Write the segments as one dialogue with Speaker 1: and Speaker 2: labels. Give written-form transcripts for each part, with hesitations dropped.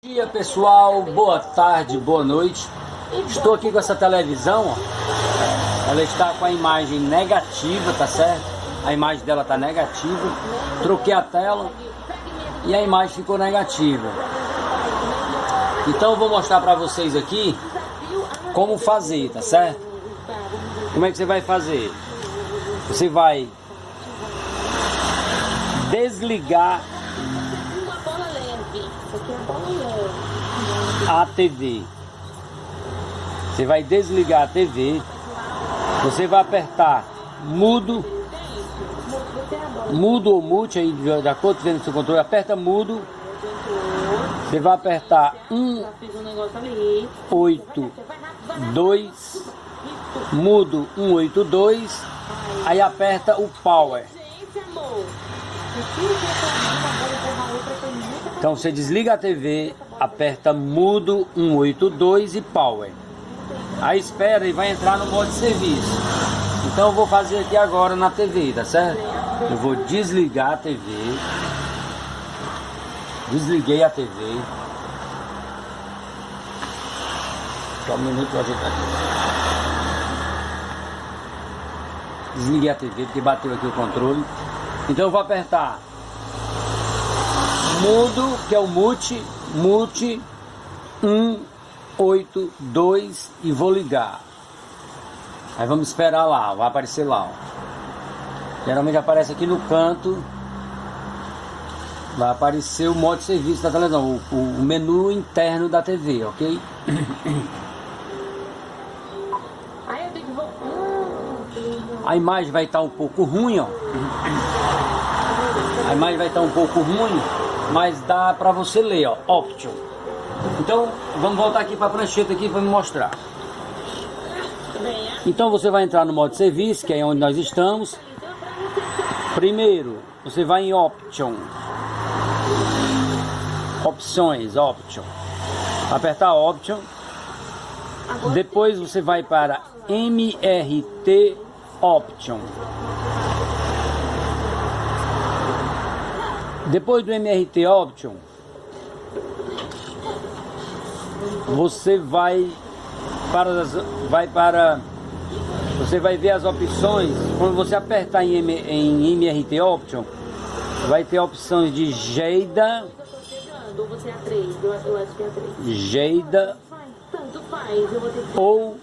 Speaker 1: Bom dia, pessoal, boa tarde, boa noite. Estou aqui com essa televisão, ó. Ela está com a imagem negativa, tá certo? A imagem dela está negativa. Troquei a tela e a imagem ficou negativa. Então eu vou mostrar para vocês aqui como fazer, tá certo? Como é que você vai fazer? Você vai desligar a TV. Você vai desligar a TV. Você vai apertar mudo ou mute aí, de acordo com o seu controle. Aperta mudo. Você vai apertar 182 mudo 182. Aí aperta o power. Então você desliga a TV, aperta mudo 182 e power. Aí espera e vai entrar no modo de serviço. Então eu vou fazer aqui agora na TV, tá certo? Eu vou desligar a TV. Desliguei a TV. Só um minuto pra ajeitar aqui. Desliguei a TV porque bateu aqui o controle. Então eu vou apertar mudo, que é o mute 182 e vou ligar. Aí vamos esperar lá, vai aparecer lá, ó. Geralmente aparece aqui no canto. Vai aparecer o modo de serviço da televisão, o menu interno da TV, ok? A imagem vai estar um pouco ruim, ó. A imagem vai estar um pouco ruim, mas dá para você ler, ó, Option. Então, vamos voltar aqui para a prancheta aqui para me mostrar. Então você vai entrar no modo de serviço, que é onde nós estamos. Primeiro, você vai em Option. Opções, Option. Apertar Option. Depois você vai para MRT Option. Depois do MRT Option, você vai ver as opções. Quando você apertar em MRT Option, vai ter opções de Geida, ou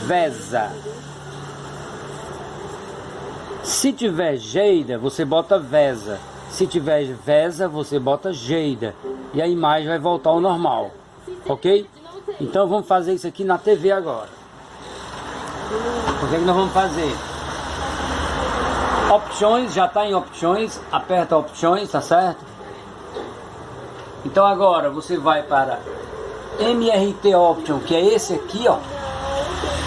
Speaker 1: VESA. Se tiver Geida, você bota VESA. Se tiver VESA, você bota Geida. E a imagem vai voltar ao normal. Ok? Então vamos fazer isso aqui na TV agora. O que é que nós vamos fazer? Opções, já está em opções. Aperta opções, tá certo? Então agora você vai para MRT Option, que é esse aqui, ó.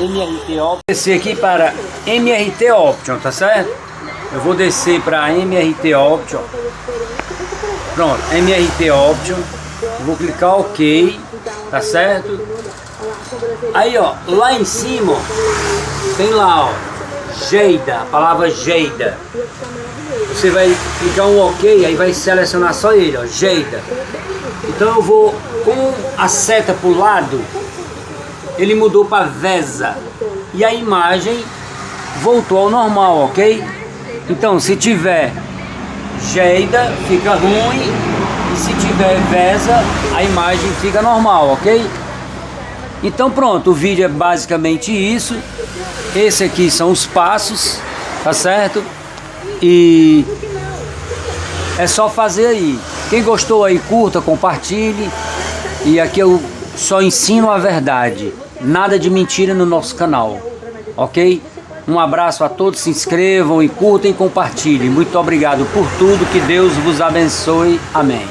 Speaker 1: MRT Option. Descer aqui para MRT Option, tá certo? Eu vou descer para MRT Option. Pronto, MRT Option. Vou clicar OK, tá certo? Aí, ó, lá em cima, ó, tem lá, ó, Geida, a palavra Geida. Você vai clicar um OK, aí vai selecionar só ele, ó, Geida. Então eu vou com a seta para o lado, ele mudou para VESA e a imagem voltou ao normal, ok? Então se tiver Geida fica ruim e se tiver VESA a imagem fica normal, ok? Então pronto, o vídeo é basicamente isso. Esse aqui são os passos, tá certo? E é só fazer aí. Quem gostou aí, curta, compartilhe. E aqui eu só ensino a verdade, nada de mentira no nosso canal, ok? Um abraço a todos, se inscrevam e curtem e compartilhem. Muito obrigado por tudo, que Deus vos abençoe. Amém.